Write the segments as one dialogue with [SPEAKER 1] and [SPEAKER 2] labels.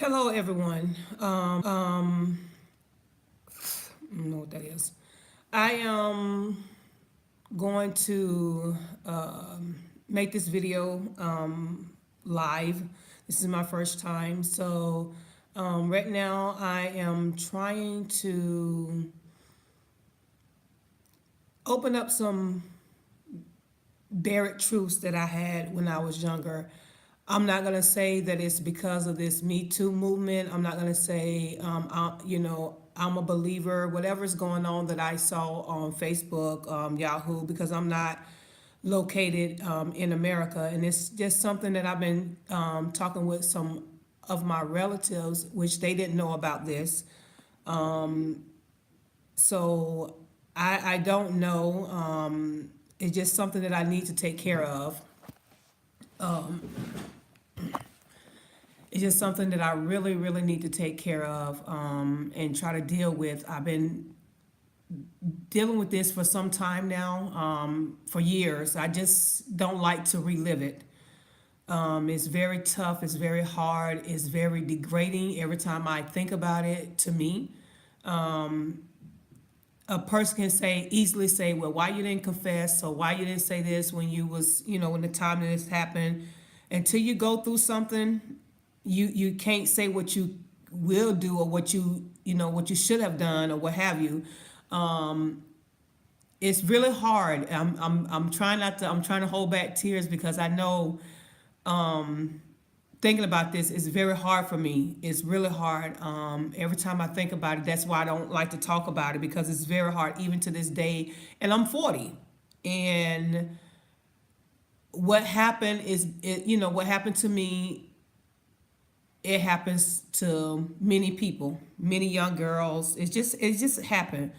[SPEAKER 1] Hello, everyone. I don't know what that is. I am going to make this video live. This is my first time. So, right now, I am trying to open up some buried truths that I had when I was younger. I'm not gonna say that it's because of this Me Too movement. I'm not gonna say, I'm a believer. Whatever's going on that I saw on Facebook, Yahoo, because I'm not located in America, and it's just something that I've been talking with some of my relatives, which they didn't know about this. So I don't know. It's just something that I need to take care of. It's just something that I really, really need to take care of and try to deal with. I've been dealing with this for some time now, for years. I just don't like to relive it. It's very tough, it's very hard, it's very degrading every time I think about it to me. A person can easily say, well, why you didn't confess, or why you didn't say this when you was, when the time that this happened. Until you go through something, you can't say what you will do, or what you should have done, or what have you. It's really hard. I'm trying not to. I'm trying to hold back tears because I know thinking about this is very hard for me. It's really hard. Every time I think about it, that's why I don't like to talk about it, because it's very hard even to this day. And I'm 40, and what happened is, what happened to me, it happens to many people, many young girls. It just happened.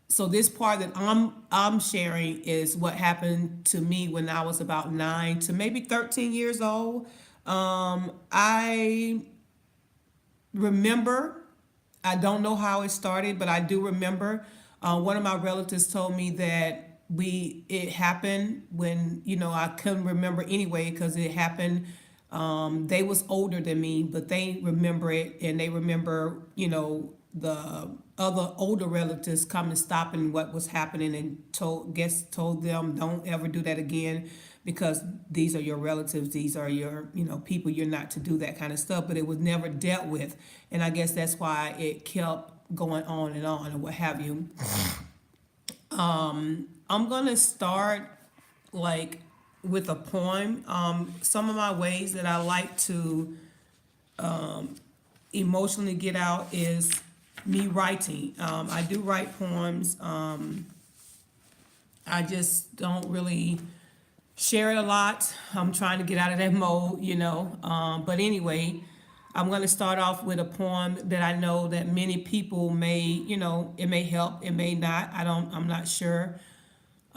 [SPEAKER 1] So this part that I'm sharing is what happened to me when I was about 9 to maybe 13 years old. I remember, I don't know how it started, but I do remember. One of my relatives told me that it happened when, I couldn't remember anyway because it happened. They was older than me, but they remember it, and they remember, the other older relatives coming, stopping what was happening, and told them, don't ever do that again, because these are your relatives, these are your, people, you're not to do that kind of stuff. But it was never dealt with, and I guess that's why it kept going on and on, and what have you. I'm gonna start, like, with a poem. Some of my ways that I like to emotionally get out is me writing. I do write poems. I just don't really share it a lot. I'm trying to get out of that mode. But anyway, I'm going to start off with a poem that I know that many people may, it may help, it may not. I'm not sure.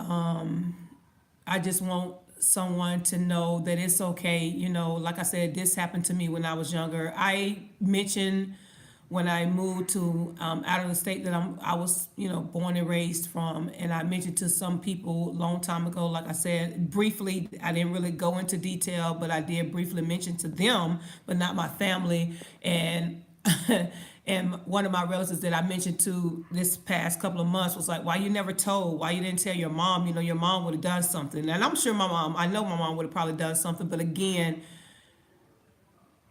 [SPEAKER 1] I just want someone to know that it's okay. Like I said, this happened to me when I was younger. I mentioned when I moved to out of the state that I was, born and raised from, and I mentioned to some people a long time ago. Like I said, briefly, I didn't really go into detail, but I did briefly mention to them, but not my family. And and one of my relatives that I mentioned to this past couple of months was like, "Why you never told? Why you didn't tell your mom? Your mom would have done something." And I'm sure I know my mom would have probably done something. But again,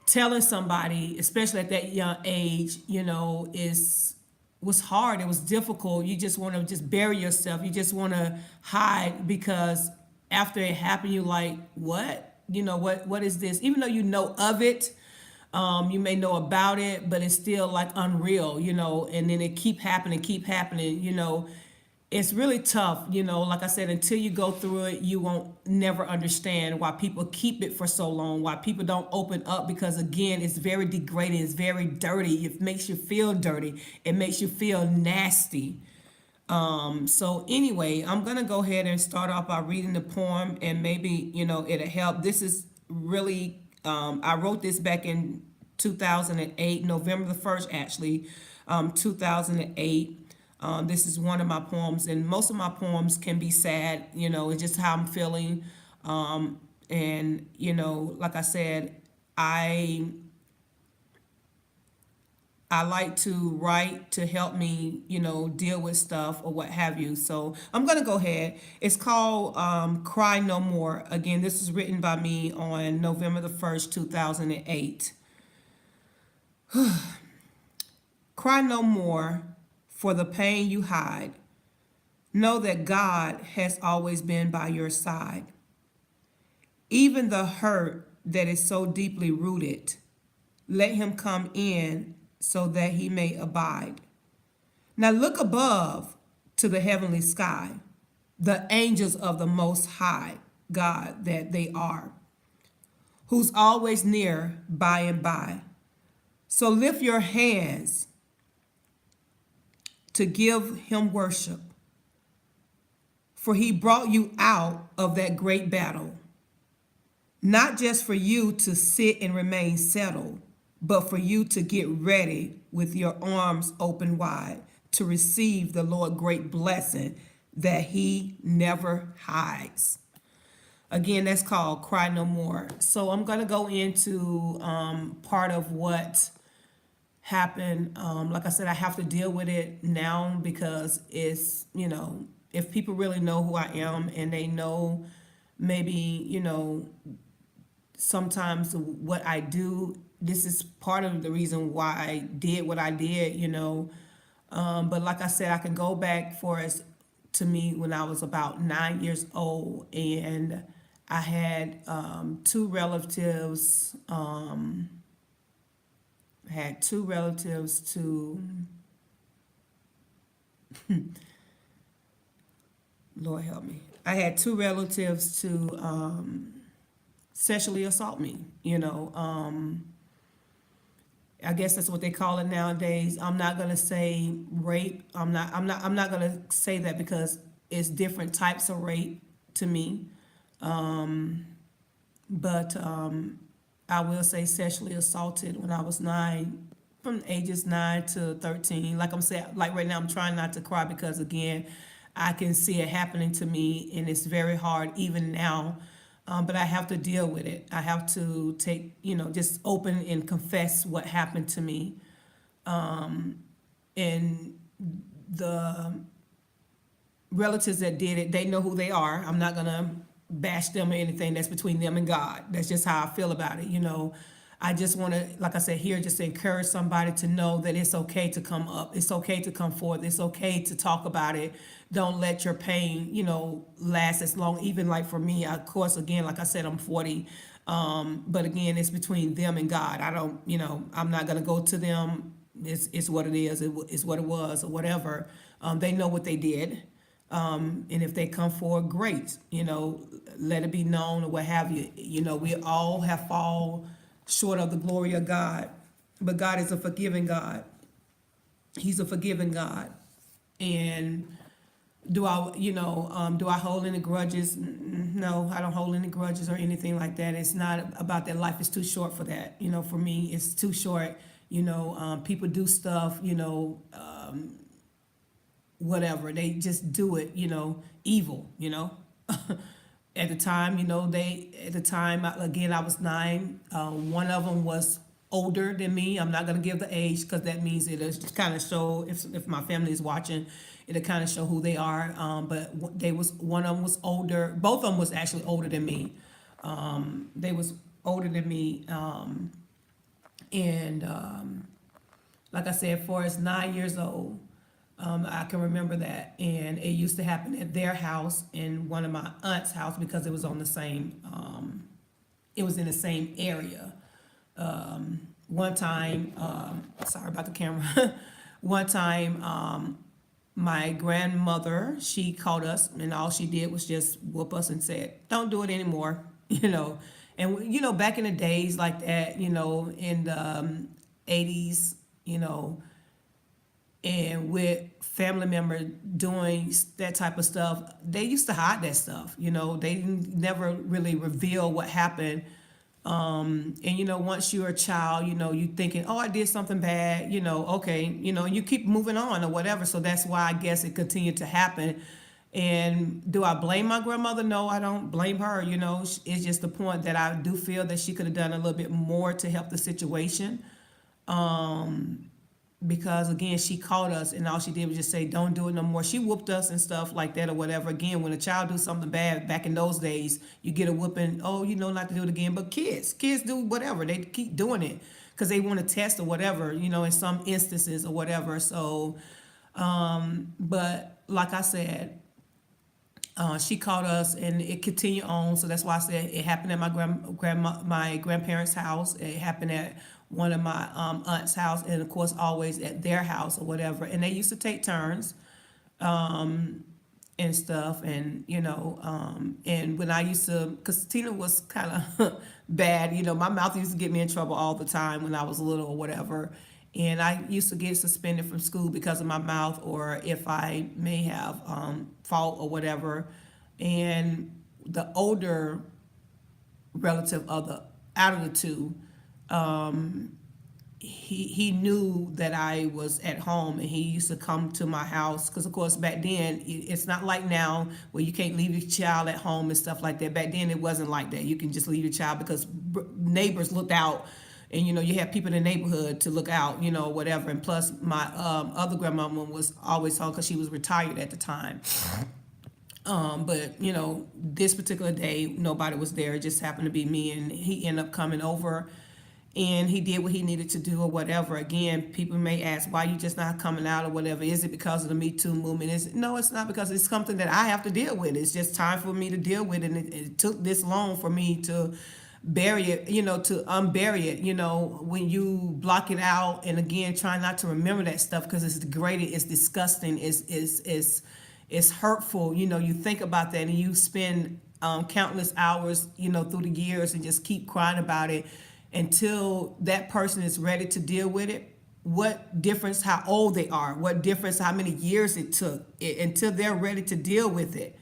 [SPEAKER 1] telling somebody, especially at that young age, is was hard. It was difficult. You just want to just bury yourself. You just want to hide, because after it happened, you like, what? What is this? Even though you know of it, you may know about it, but it's still like unreal, and then it keep happening. It's really tough, like I said, until you go through it, you won't never understand why people keep it for so long, why people don't open up, because again, it's very degrading, it's very dirty, it makes you feel dirty, it makes you feel nasty. So anyway, I'm gonna go ahead and start off by reading the poem, and maybe, it'll help. This is really, I wrote this back in 2008, November the 1st, actually, 2008. This is one of my poems, and most of my poems can be sad. It's just how I'm feeling. And like I said, I I like to write to help me, deal with stuff or what have you. So I'm gonna go ahead. It's called "Cry No More." Again, this is written by me on November the 1st, 2008. Cry no more for the pain you hide. Know that God has always been by your side. Even the hurt that is so deeply rooted, let him come in so that he may abide. Now look above to the heavenly sky, the angels of the Most High God that they are, who's always near by and by. So lift your hands to give him worship, for he brought you out of that great battle, not just for you to sit and remain settled, but for you to get ready with your arms open wide to receive the Lord great blessing that he never hides. Again, that's called Cry No More. So I'm going to go into part of what happened. Like I said, I have to deal with it now because it's, if people really know who I am and they know maybe, sometimes what I do, this is part of the reason why I did what I did. But like I said, I can go back for as to me when I was about 9 years old, and I had two relatives. Had two relatives to Lord help me. I had two relatives to sexually assault me. I guess that's what they call it nowadays. I'm not gonna say rape. I'm not gonna say that because it's different types of rape to me. But I will say sexually assaulted when I was 9, from ages 9 to 13. Like I'm saying, like right now, I'm trying not to cry because again, I can see it happening to me, and it's very hard even now. But I have to deal with it. I have to take, just open and confess what happened to me. And the relatives that did it, they know who they are. I'm not gonna bash them or anything. That's between them and God. That's just how I feel about it. I just want to, like I said here, just encourage somebody to know that it's okay to come up. It's okay to come forth. It's okay to talk about it. Don't let your pain, last as long. Even like for me, of course, again, like I said, I'm 40. But again, it's between them and God. I don't, I'm not going to go to them. It's what it is. It's what it was or whatever. They know what they did. And if they come forward, great. Let it be known or what have you. We all have fallen short of the glory of God, but God is a forgiving God. He's a forgiving God. And do I hold any grudges? No, I don't hold any grudges or anything like that. It's not about that. Life is too short for that. For me, it's too short. People do stuff, whatever. They just do it, evil, At the time, again, I was 9. One of them was older than me. I'm not going to give the age because that means it'll just kind of show, if my family is watching, it'll kind of show who they are. But one of them was older. Both of them was actually older than me. They was older than me. Like I said, for as 9 years old, I can remember that, and it used to happen at their house in one of my aunt's house because it was on the same. It was in the same area. One time, sorry about the camera. One time, my grandmother, she called us, and all she did was just whoop us and said, "Don't do it anymore," And back in the days like that, in the 80s, and with family member doing that type of stuff, they used to hide that stuff. They never really reveal what happened. And once you're a child, you thinking, oh, I did something bad, okay, you keep moving on or whatever. So that's why I guess it continued to happen. And do I blame my grandmother? No, I don't blame her. It's just the point that I do feel that she could have done a little bit more to help the situation. Because again, she caught us and all she did was just say, don't do it no more. She whooped us and stuff like that or whatever. Again, when a child do something bad back in those days, you get a whooping. Oh, not to do it again. But kids do whatever. They keep doing it because they want to test or whatever, in some instances or whatever. So, but like I said, she caught us and it continued on. So that's why I said it happened at my grandparents' house. It happened at one of my aunt's house, and of course always at their house or whatever. And they used to take turns and stuff. And when I used to, because Tina was kind of bad, my mouth used to get me in trouble all the time when I was little or whatever. And I used to get suspended from school because of my mouth, or if I may have fought or whatever. And the older relative out of the two, he knew that I was at home, and he used to come to my house because of course back then it's not like now where you can't leave your child at home and stuff like that. Back then it wasn't like that. You can just leave your child because neighbors looked out, and you have people in the neighborhood to look out, whatever. And plus my other grandmama was always home because she was retired at the time. But this particular day nobody was there. It just happened to be me, and he ended up coming over and he did what he needed to do or whatever. Again, people may ask, why you just not coming out or whatever? Is it because of the Me Too movement? No, it's not, because it's something that I have to deal with. It's just time for me to deal with it. And it took this long for me to bury it, to unbury it, when you block it out. And again, try not to remember that stuff because it's degraded, it's disgusting, it's hurtful. You think about that and you spend countless hours, through the years, and just keep crying about it until that person is ready to deal with it. What difference how old they are? What difference how many years it took until they're ready to deal with it?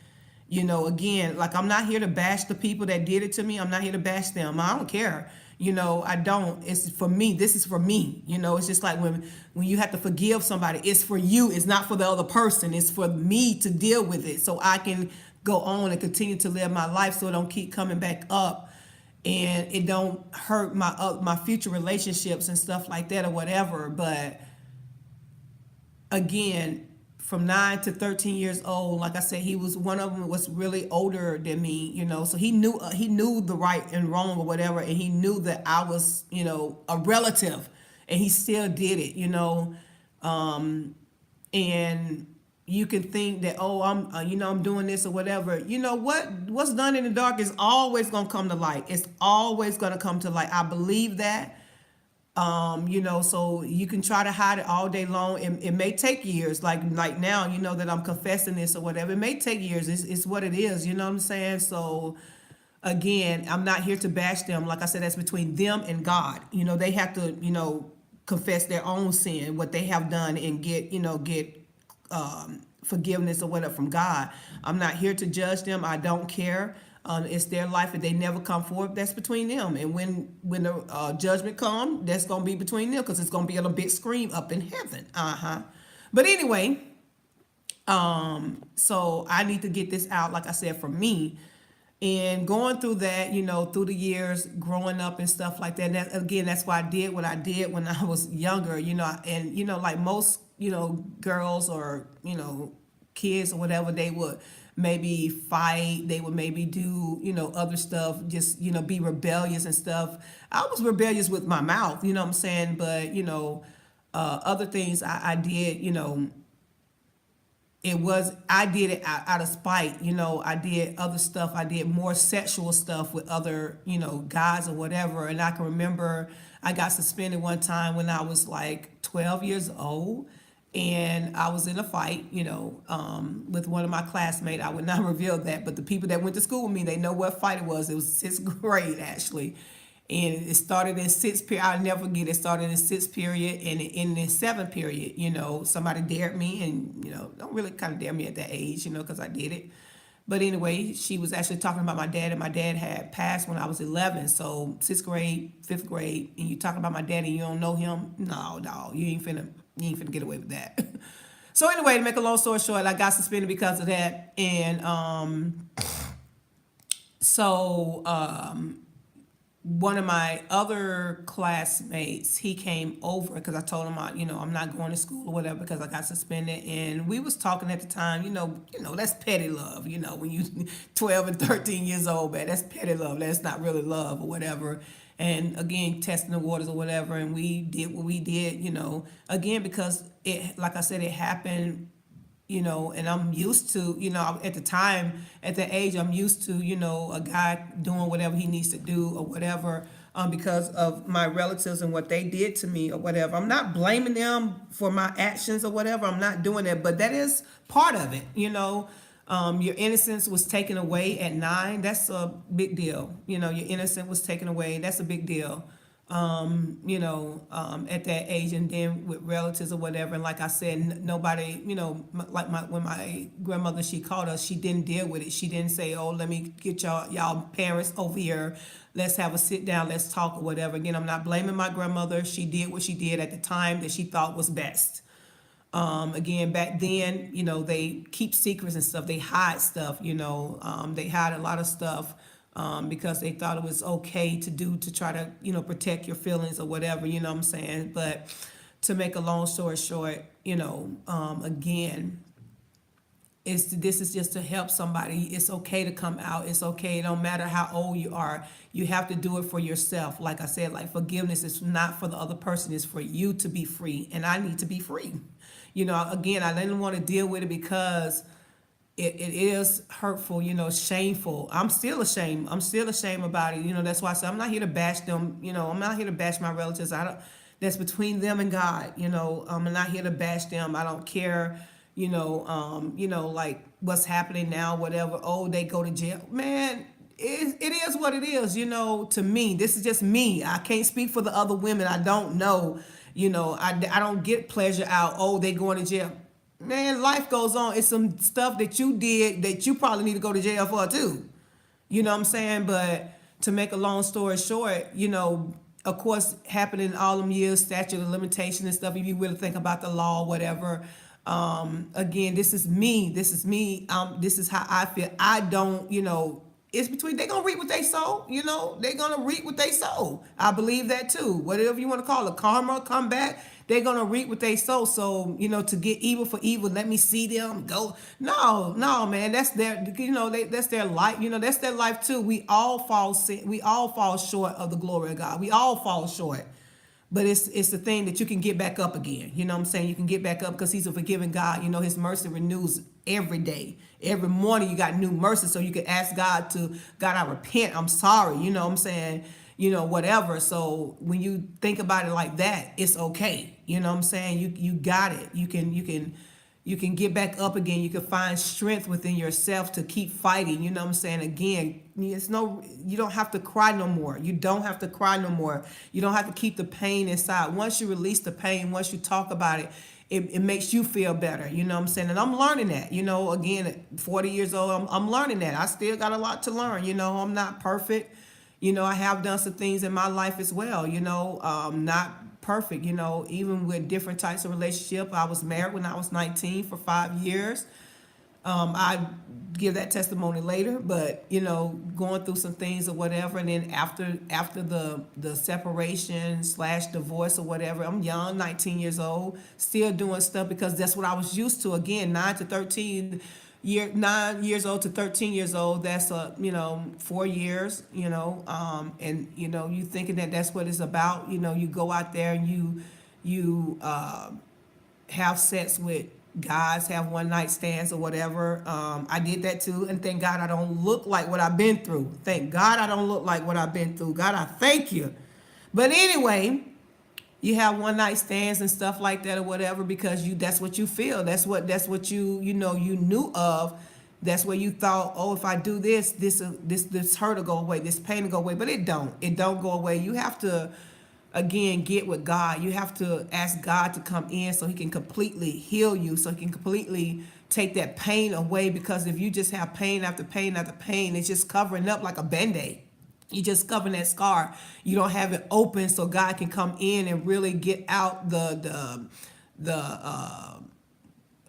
[SPEAKER 1] Again, like, I'm not here to bash the people that did it to me. I'm not here to bash them. I don't care. I don't. It's for me. This is for me. It's just like when you have to forgive somebody, it's for you. It's not for the other person. It's for me to deal with it so I can go on and continue to live my life so it don't keep coming back up and it don't hurt my future relationships and stuff like that or whatever. But again, from 9 to 13 years old, like I said, one of them was really older than me, so he knew the right and wrong or whatever, and he knew that I was, a relative, and he still did it, and you can think that, oh, I'm doing this or whatever. What's done in the dark is always gonna come to light. It's always gonna come to light. I believe that. So you can try to hide it all day long. It may take years, like now, that I'm confessing this or whatever. It may take years. It's what it is. You know what I'm saying? So again, I'm not here to bash them. Like I said, that's between them and God. They have to, confess their own sin, what they have done, and get forgiveness or whatever from God. I'm not here to judge them. I don't care. It's their life. If they never come forward, that's between them. And when the judgment comes, that's going to be between them, because it's going to be a big scream up in heaven. But anyway, so I need to get this out, like I said, for me. And going through that, through the years, growing up and stuff like that. And again, that's why I did what I did when I was younger, and, like most, girls or, kids or whatever, they would maybe fight, they would maybe do, other stuff, just, be rebellious and stuff. I was rebellious with my mouth, what I'm saying? But, other things I did, I did it out of spite. I did other stuff. I did more sexual stuff with other, guys or whatever. And I can remember I got suspended one time when I was like 12 years old. And I was in a fight, with one of my classmates. I would not reveal that, but the people that went to school with me, they know what fight it was. It was sixth grade, actually. And it started in sixth period. I'll never forget. It started in sixth period and it ended in seventh period. Somebody dared me, and, don't really kind of dare me at that age, because I did it. But anyway, she was actually talking about my dad, and my dad had passed when I was 11. So sixth grade, fifth grade, and you talking about my dad and you don't know him? No, you ain't finna get away with that. So anyway, to make a long story short, I got suspended because of that, and so one of my other classmates, he came over because I told him I'm not going to school or whatever because I got suspended, and we was talking at the time. That's petty love. When you 12 and 13 years old, man, that's petty love. That's not really love or whatever. And again, testing the waters or whatever, and we did what we did. Again, because it, like I said, it happened. And I'm used to, at the time, at the age, I'm used to, a guy doing whatever he needs to do or whatever, because of my relatives and what they did to me or whatever. I'm not blaming them for my actions or whatever. I'm not doing that, but that is part of it. Your innocence was taken away at 9. That's a big deal. Your innocence was taken away. That's a big deal. At that age, and then with relatives or whatever. And like I said, nobody, when my grandmother, she called us, she didn't deal with it. She didn't say, oh, let me get y'all parents over here. Let's have a sit down. Let's talk or whatever. Again, I'm not blaming my grandmother. She did what she did at the time that she thought was best. Again, back then, they keep secrets and stuff. They hide stuff, they hide a lot of stuff. Because they thought it was okay to do to try to, protect your feelings or whatever, what I'm saying. But to make a long story short, again, this is just to help somebody. It's okay to come out. It's okay. It don't matter how old you are. You have to do it for yourself. Like I said, like forgiveness is not for the other person. It's for you to be free. And I need to be free. Again, I didn't want to deal with it because it is hurtful, shameful. I'm still ashamed. I'm still ashamed about it. That's why I said I'm not here to bash them. I'm not here to bash my relatives. That's between them and God. I'm not here to bash them. I don't care. Like what's happening now, whatever. Oh, they go to jail, man. It is what it is. To me, this is just me. I can't speak for the other women. I don't know. I don't get pleasure out. Oh, they going to jail. Man, life goes on. It's some stuff that you did that you probably need to go to jail for too. You know what I'm saying? But to make a long story short, of course, happening all them years, statute of limitation and stuff, if you really think about the law, whatever. Again, this is me. This is me. This is how I feel. I don't, it's between, they're going to reap what they sow, they're going to reap what they sow. I believe that too. Whatever you want to call it, karma, come back. They're going to reap what they sow. So, to get evil for evil, let me see them go. No, man, that's their, that's their life. That's their life too. We all fall short of the glory of God. We all fall short. But it's the thing that you can get back up again. You know what I'm saying? You can get back up because he's a forgiving God. His mercy renews every day. Every morning you got new mercy. So you can ask God, I repent. I'm sorry. You know what I'm saying? Whatever. So when you think about it like that, it's okay. You know what I'm saying? You got it. You can get back up again. You can find strength within yourself to keep fighting. You know what I'm saying? Again, you don't have to cry no more. You don't have to cry no more. You don't have to keep the pain inside. Once you release the pain, once you talk about it, it makes you feel better. You know what I'm saying? And I'm learning that, again, at 40 years old, I'm learning that. I still got a lot to learn. I'm not perfect. I have done some things in my life as well, not perfect, even with different types of relationship. I was married when I was 19 for 5 years. I give that testimony later, but going through some things or whatever, and then after the separation / divorce or whatever, I'm young, 19 years old, still doing stuff because that's what I was used to. Again, 9 years old to 13 years old, that's 4 years, and you thinking that that's what it's about. You go out there and you have sex with guys, have one night stands or whatever. I did that too, and thank God I don't look like what I've been through. Thank God I don't look like what I've been through. God, I thank you. But anyway, you have one night stands and stuff like that or whatever because that's what you feel. That's what you knew of. That's where you thought, oh, if I do this hurt will go away, this pain will go away. But it don't go away. You have to, again, get with God. You have to ask God to come in so he can completely heal you, so he can completely take that pain away. Because if you just have pain after pain after pain, it's just covering up like a Band-Aid. You just covering that scar. You don't have it open so God can come in and really get out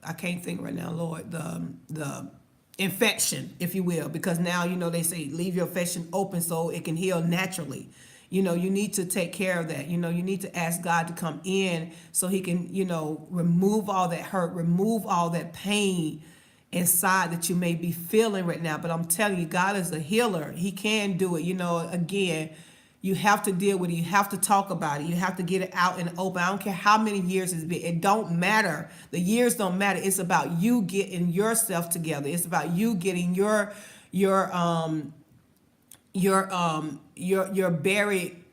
[SPEAKER 1] I can't think right now, Lord, the infection, if you will, because now, they say leave your infection open so it can heal naturally. You need to take care of that. You need to ask God to come in so he can, remove all that hurt, remove all that pain inside that you may be feeling right now. But I'm telling you, God is a healer. He can do it. Again, you have to deal with it. You have to talk about it. You have to get it out in the open. I don't care how many years it's been. It don't matter. The years don't matter. It's about you getting yourself together. It's about you getting your buried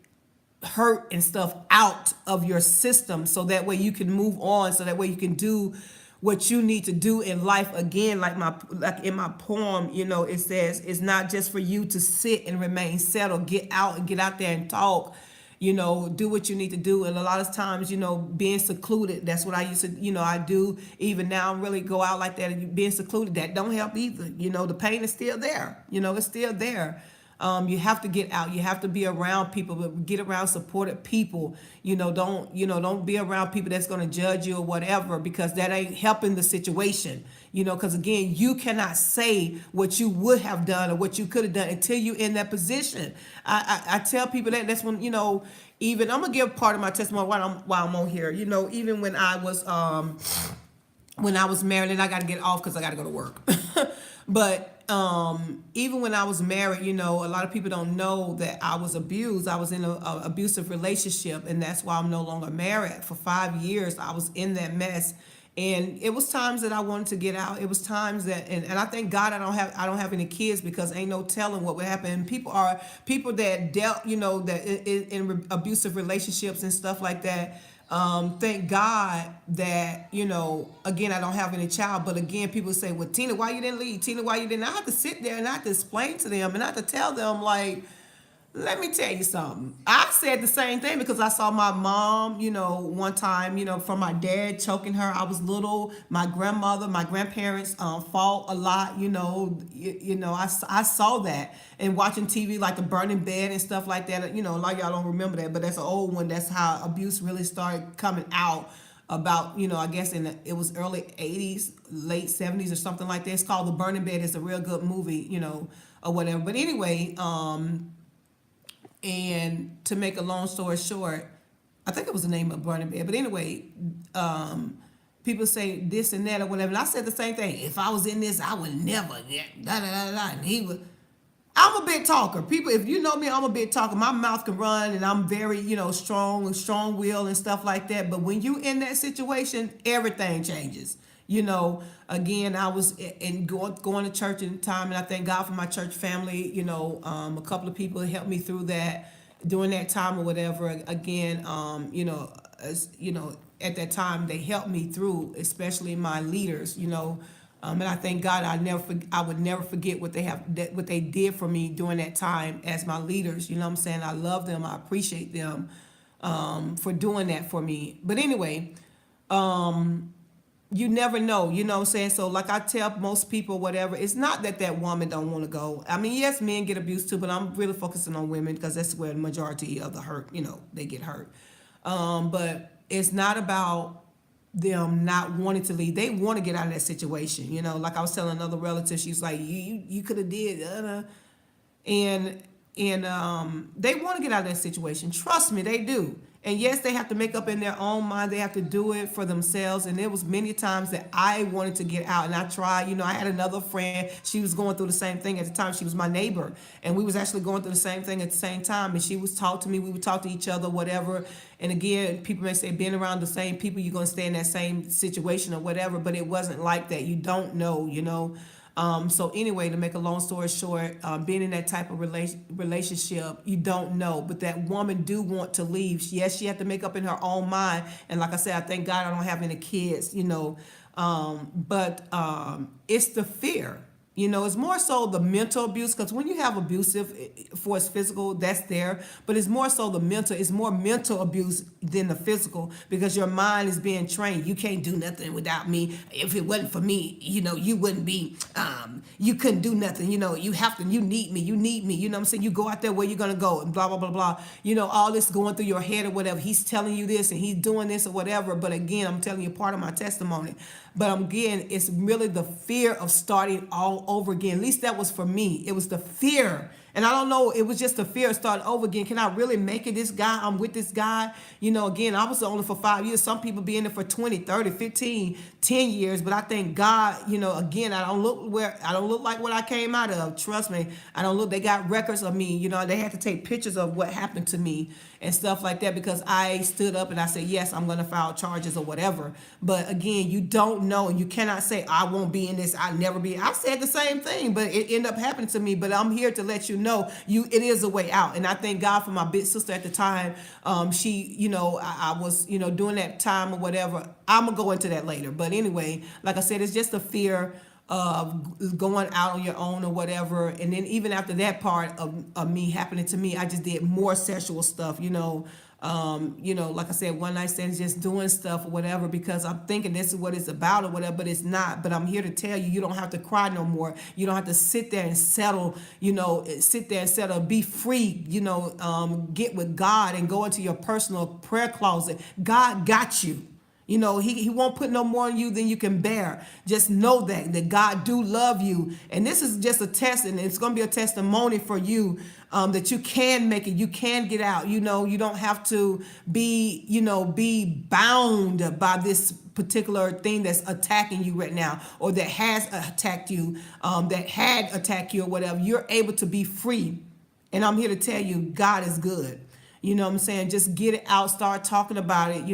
[SPEAKER 1] hurt and stuff out of your system, so that way you can move on, so that way you can do what you need to do in life again. Like in my poem, it says it's not just for you to sit and remain settled. Get out there and talk. Do what you need to do. And a lot of times, being secluded, that's what I used to, I do. Even now, really go out like that and being secluded, that don't help either. The pain is still there. It's still there. You have to get out. You have to be around people, but get around supported people. Don't be around people that's going to judge you or whatever, because that ain't helping the situation. Because again, you cannot say what you would have done or what you could have done until you're in that position. I tell people that's when, even I'm gonna give part of my testimony while I'm on here. Even when I was married, and I got to get off because I got to go to work. But even when I was married, a lot of people don't know that I was abused. I was in an abusive relationship, and that's why I'm no longer married. For 5 years, I was in that mess. And it was times that I wanted to get out. It was times that, and I thank God I don't have any kids, because ain't no telling what would happen. And people that dealt, that in abusive relationships and stuff like that. Thank God that, again, I don't have any child, but again, people say, well, Tina, why you didn't leave? Tina, why you didn't? I have to sit there and I have to explain to them, and I have to tell them, like, let me tell you something. I said the same thing because I saw my mom, one time, from my dad choking her. I was little. My grandmother, my grandparents fought a lot. I saw that, and watching TV, like The Burning Bed and stuff like that. A lot of y'all don't remember that, but that's an old one. That's how abuse really started coming out. About, I guess it was early 80s, late 70s or something like that. It's called The Burning Bed. It's a real good movie, or whatever. But anyway, and to make a long story short, I think it was the name of Burning Bed. But anyway, people say this and that or whatever. And I said the same thing. If I was in this, I would never. Da, da, da, da. And I'm a big talker. People, if you know me, I'm a big talker. My mouth can run, and I'm very, strong will and stuff like that. But when you in that situation, everything changes. Again, I was going to church in time, and I thank God for my church family. A couple of people helped me through that during that time or whatever. Again, at that time they helped me through, especially my leaders. And I thank God I would never forget what they did for me during that time as my leaders. You know what I'm saying? I love them. I appreciate them for doing that for me. But anyway, you never know, what I'm saying? So like I tell most people, whatever, it's not that woman don't want to go. I mean, yes, men get abused too, but I'm really focusing on women because that's where the majority of the hurt, they get hurt. But it's not about them not wanting to leave. They want to get out of that situation. Like I was telling another relative, she's like, you could have did, and they want to get out of that situation. Trust me, they do. And yes, they have to make up in their own mind. They have to do it for themselves. And there was many times that I wanted to get out, and I tried. I had another friend. She was going through the same thing at the time. She was my neighbor, and we was actually going through the same thing at the same time. And she was talk to me. We would talk to each other, whatever. And again, people may say, being around the same people, you're going to stay in that same situation or whatever. But it wasn't like that. You don't know, So anyway, to make a long story short, being in that type of relationship, you don't know. But that woman do want to leave. Yes, she had to make up in her own mind. And like I said, I thank God I don't have any kids, but it's the fear. It's more so the mental abuse, because when you have abusive for its physical, that's there, but it's more so the mental. It's more mental abuse than the physical, because your mind is being trained. You can't do nothing without me. If it wasn't for me, you wouldn't be. You couldn't do nothing. You have to. You need me. You need me. You know what I'm saying? You go out there, where you're gonna go, and blah blah blah blah. All this going through your head or whatever. He's telling you this and he's doing this or whatever. But again, I'm telling you part of my testimony. But again, it's really the fear of starting all over again. At least that was for me. It was the fear. And I don't know, it was just the fear of starting over again. Can I really make it? This guy, I'm with this guy. Again, I was only for 5 years. Some people be in it for 20, 30, 15, 10 years. But I thank God, again, I don't look like what I came out of. Trust me. I don't look, they got records of me. They had to take pictures of what happened to me and stuff like that, because I stood up and I said, yes, I'm going to file charges or whatever. But again, you don't know, and you cannot say, I won't be in this. I'll never be. I said the same thing, but it ended up happening to me. But I'm here to let you know, it is a way out. And I thank God for my big sister at the time. She, I was, doing that time or whatever. I'm going to go into that later. But anyway, like I said, it's just a fear of going out on your own or whatever. And then even after that part of me happening to me, I just did more sexual stuff, like I said, one night stands, just doing stuff or whatever, because I'm thinking this is what it's about or whatever, but it's not. But I'm here to tell you, you don't have to cry no more. You don't have to sit there and settle, be free, get with God and go into your personal prayer closet. God got you. He won't put no more on you than you can bear. Just know that God do love you. And this is just a test, and it's going to be a testimony for you, that you can make it. You can get out. You don't have to be bound by this particular thing that's attacking you right now, or that has attacked you, that had attacked you or whatever. You're able to be free. And I'm here to tell you, God is good. You know what I'm saying? Just get it out, start talking about it.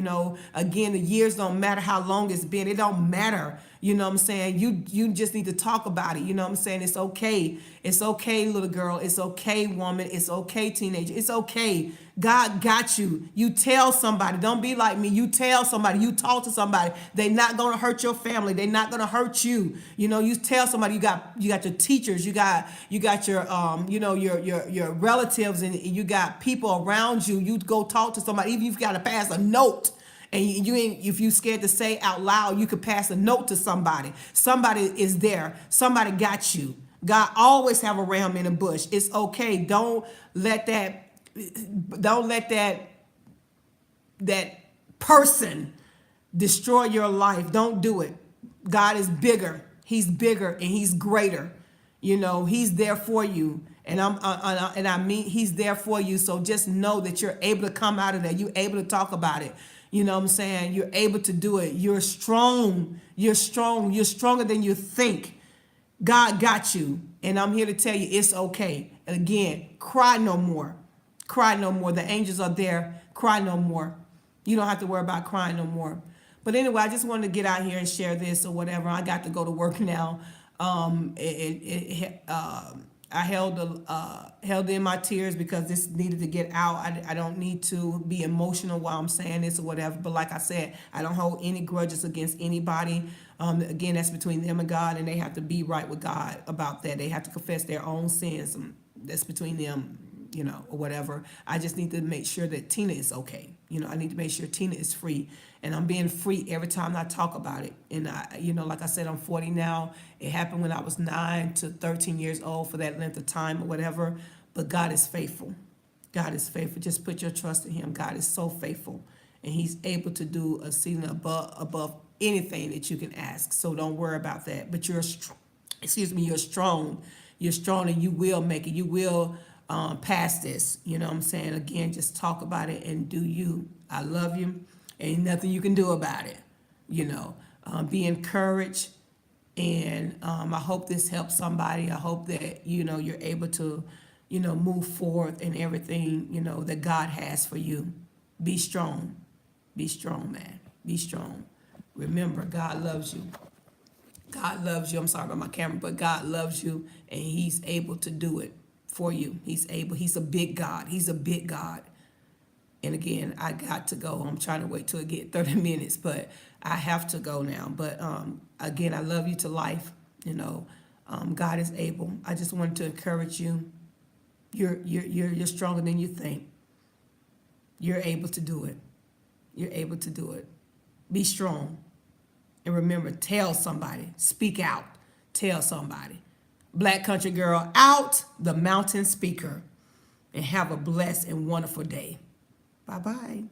[SPEAKER 1] Again, the years don't matter how long it's been. It don't matter. You know what I'm saying? You just need to talk about it. You know what I'm saying? It's okay. It's okay, little girl. It's okay, woman. It's okay, teenager. It's okay. God got you. You tell somebody. Don't be like me. You tell somebody. You talk to somebody. They're not going to hurt your family. They're not going to hurt you. You tell somebody. You got your teachers. You got your your relatives, and you got people around you. You go talk to somebody. Even if you got to pass a note. And you ain't, if you scared to say out loud, you could pass a note to somebody. Somebody is there. Somebody got you. God always have a ram in a bush. It's okay. Don't let that person destroy your life. Don't do it. God is bigger. He's bigger and he's greater. He's there for you. And I mean, he's there for you. So just know that you're able to come out of that. You're able to talk about it. You know what I'm saying? You're able to do it. You're strong. You're strong. You're stronger than you think. God got you. And I'm here to tell you it's okay. And again, cry no more. Cry no more. The angels are there. Cry no more. You don't have to worry about crying no more. But anyway, I just wanted to get out here and share this or whatever. I got to go to work now. I held in my tears because this needed to get out. I don't need to be emotional while I'm saying this or whatever. But like I said, I don't hold any grudges against anybody. Again, that's between them and God, and they have to be right with God about that. They have to confess their own sins. That's between them, or whatever. I just need to make sure that Tina is okay. I need to make sure Tina is free. And I'm being free every time I talk about it. And like I said, I'm 40 now. It happened when I was 9 to 13 years old for that length of time or whatever. But God is faithful. God is faithful. Just put your trust in him. God is so faithful. And he's able to do exceeding above anything that you can ask. So don't worry about that. But you're strong. You're strong and you will make it. You will pass this. You know what I'm saying? Again, just talk about it and do you. I love you. Ain't nothing you can do about it. Be encouraged. And I hope this helps somebody. I hope that, you're able to, move forward in everything, that God has for you. Be strong. Be strong, man. Be strong. Remember, God loves you. God loves you. I'm sorry about my camera, but God loves you and he's able to do it for you. He's able. He's a big God. He's a big God. And again, I got to go. I'm trying to wait till it get 30 minutes, but I have to go now. But again, I love you to life. God is able. I just wanted to encourage you. You're stronger than you think. You're able to do it. You're able to do it. Be strong. And remember, tell somebody. Speak out. Tell somebody. Black Country Girl out, the mountain speaker. And have a blessed and wonderful day. Bye-bye.